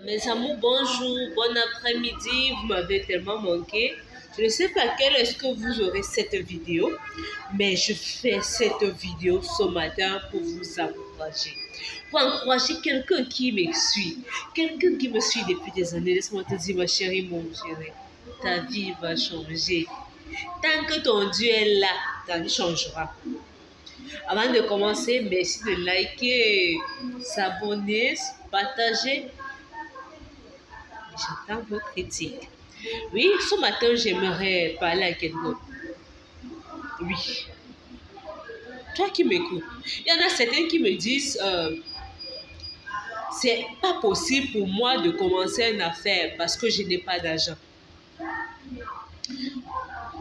Mes amours, bonjour, bon après-midi. Vous m'avez tellement manqué. Je ne sais pas quelle est-ce que vous aurez cette vidéo, mais je fais cette vidéo ce matin pour vous encourager. Pour encourager quelqu'un qui me suit. Quelqu'un qui me suit depuis des années. Laisse-moi te dire, ma chérie, mon chéri, ta vie va changer. Tant que ton Dieu est là, ta vie changera. Avant de commencer, merci de liker, s'abonner, partager. J'attends vos critiques. Oui, ce matin, j'aimerais parler à quelqu'un. Oui, toi qui m'écoutes. Il y en a certains qui me disent, c'est pas possible pour moi de commencer une affaire parce que je n'ai pas d'argent.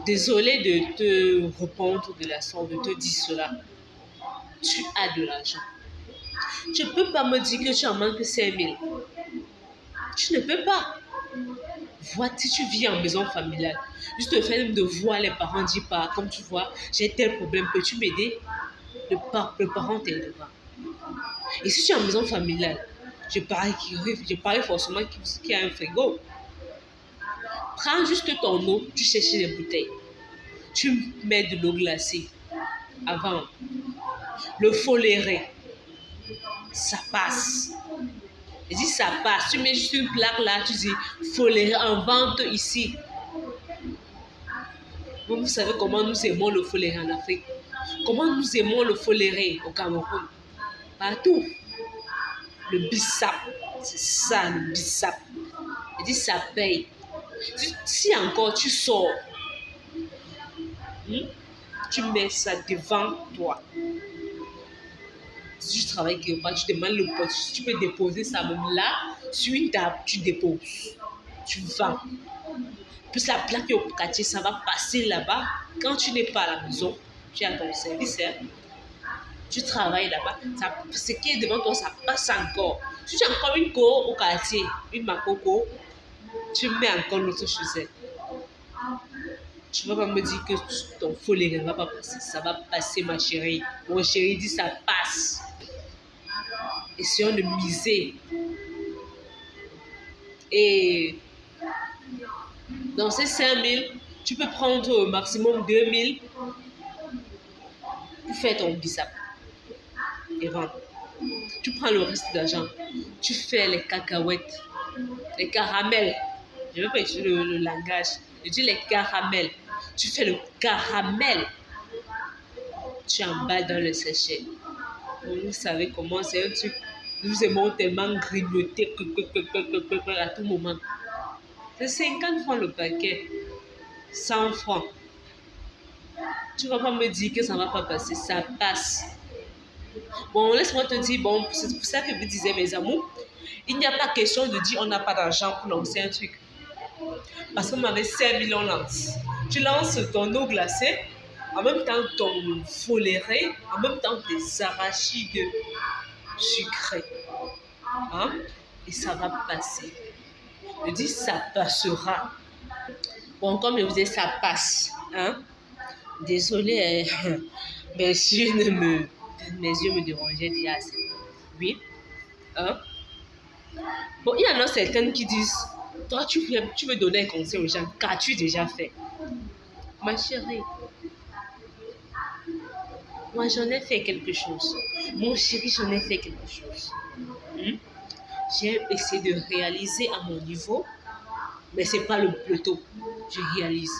Désolé de te répondre de la sorte, de te dire cela. Tu as de l'argent. Tu ne peux pas me dire que tu en manques 5 000. Tu ne peux pas. Vois, si tu vis en maison familiale, juste le fait de voir les parents dire pas, comme tu vois, j'ai tel problème, peux-tu m'aider? Le parent t'aidera. Et si tu es en maison familiale, je parie forcément qu'il y a un frigo. Prends juste ton eau, tu cherches les bouteilles. Tu mets de l'eau glacée avant. Le foléré, ça passe. Et si ça passe, tu mets juste une plaque là, tu dis foléré en vente ici. Vous savez comment nous aimons le foléré en Afrique. Comment nous aimons le foléré au Cameroun. Partout. Le bissap. C'est ça, le bissap. Et dit ça paye. Si encore tu sors, tu mets ça devant toi. Si tu travailles quelque part, tu demandes le poste. Tu peux déposer ça même là, sur une table, tu déposes. Tu vends. Puis la plaque au quartier, ça va passer là-bas. Quand tu n'es pas à la maison, tu es à ton service. Tu travailles là-bas. Ce qui est devant toi, ça passe encore. Si tu as encore une go au quartier, une makoko, tu mets encore l'autre chose. Tu ne vas pas me dire que ton foléré ne va pas passer. Ça va passer, ma chérie. Mon chéri dit ça passe. Essayons de miser. Et dans ces 5 000, tu peux prendre au maximum 2 000 pour faire ton bissap et vendre. Tu prends le reste d'argent. Tu fais les cacahuètes, les caramels. Je ne veux pas utiliser le langage. Je dis les caramels. Tu fais le caramel. Tu emballes dans le sachet. Vous savez comment c'est un truc. Nous aimons tellement grignoter à tout moment. C'est 50 francs le paquet. 100 francs. Tu ne vas pas me dire que ça ne va pas passer. Ça passe. Bon, laisse-moi te dire, bon, c'est pour ça que je vous disais, mes amours, il n'y a pas question de dire on n'a pas d'argent pour lancer un truc. Parce qu'on avait 5 000, on lance. Tu lances ton eau glacée, en même temps ton foléré, en même temps tes arachides sucrés. Hein? Et ça va passer. Je dis ça passera. Bon, comme je vous disais, ça passe. Hein? Désolée, mes yeux me dérangeaient déjà assez. Oui. Hein? Bon, il y en a certaines qui disent, toi, tu veux donner un conseil aux gens, qu'as-tu déjà fait? Ma chérie, moi, j'en ai fait quelque chose. Mon chéri, j'en ai fait quelque chose. J'ai essayé de réaliser à mon niveau, mais ce n'est pas le taux. Je réalise.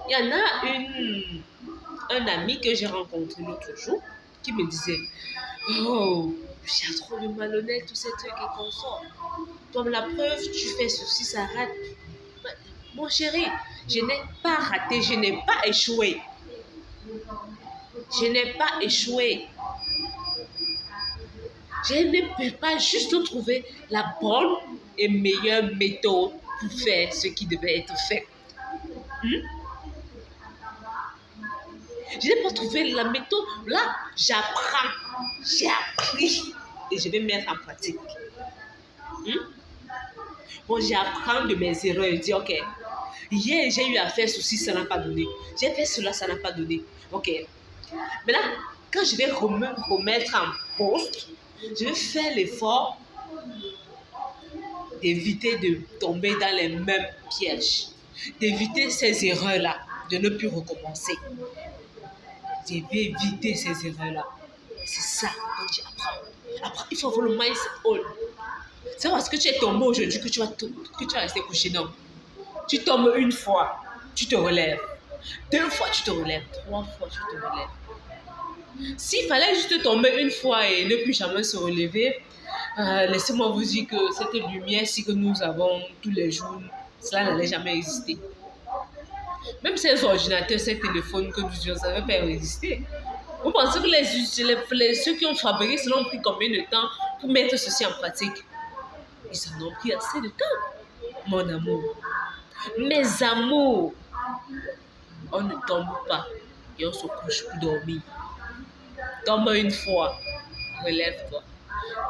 Il y en a un ami que j'ai rencontré l'autre jour qui me disait, oh, j'ai trop de malhonnête, tous ces trucs et consorts. Comme la preuve, tu fais ceci, ça rate. Mon chéri, je n'ai pas raté, je n'ai pas échoué. Je n'ai pas échoué. Je ne peux pas juste trouver la bonne et meilleure méthode pour faire ce qui devait être fait. Je n'ai pas trouvé la méthode. Là, j'apprends. J'ai appris et je vais mettre en pratique. Bon, j'apprends de mes erreurs et dire, ok, hier j'ai eu à faire ceci, ça n'a pas donné. J'ai fait cela, ça n'a pas donné. Ok. Maintenant, quand je vais me remettre en poste, je vais faire l'effort d'éviter de tomber dans les mêmes pièges, d'éviter ces erreurs-là, de ne plus recommencer. Je vais éviter ces erreurs-là. C'est ça quand tu apprends. Après, il faut avoir le mindset all. C'est parce que tu es tombé aujourd'hui que tu vas rester couché. Non. Tu tombes une fois, tu te relèves. 2 fois, tu te relèves. 3 fois, tu te relèves. S'il fallait juste tomber une fois et ne plus jamais se relever, laissez-moi vous dire que cette lumière-ci que nous avons tous les jours, cela n'allait jamais exister. Même ces ordinateurs, ces téléphones que nous utilisons, ça ne va pas exister. Vous pensez que ceux qui ont fabriqué cela ont pris combien de temps pour mettre ceci en pratique? Ils en ont pris assez de temps, mon amour. Mes amours, on ne tombe pas et on se couche pour dormir. Tombe une fois, relève-toi.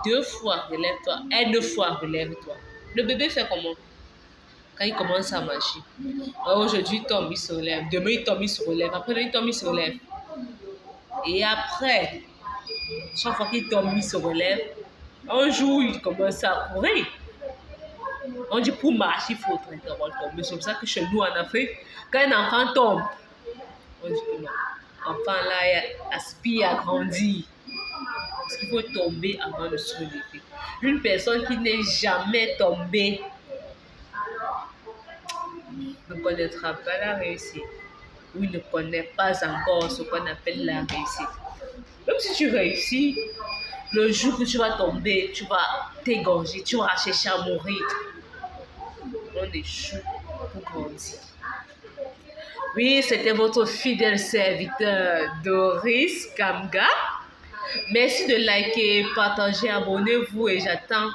2 fois, relève-toi. 1 fois, relève-toi. Le bébé fait comment? Quand il commence à marcher. Aujourd'hui, il tombe, il se relève. Demain, il tombe, il se relève. Après, il tombe, il se relève. Et après, chaque fois qu'il tombe, il se relève. Un jour, il commence à courir. On dit pour marcher, il faut d'abord tomber. C'est comme ça que chez nous en Afrique, quand un enfant tombe, on dit que non. L'enfant là aspire à grandir. Parce qu'il faut tomber avant de se relever. Une personne qui n'est jamais tombée ne connaîtra pas la réussite. Ou ne connaît pas encore ce qu'on appelle la réussite. Même si tu réussis, le jour que tu vas tomber, tu vas t'égorger, tu vas chercher à mourir. On échoue pour grandir. Oui, c'était votre fidèle serviteur Doris Kamga. Merci de liker, partager, abonnez-vous et j'attends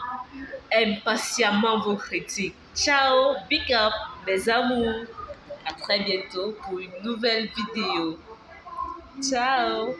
impatiemment vos critiques. Ciao, big up, mes amours. À très bientôt pour une nouvelle vidéo. Ciao.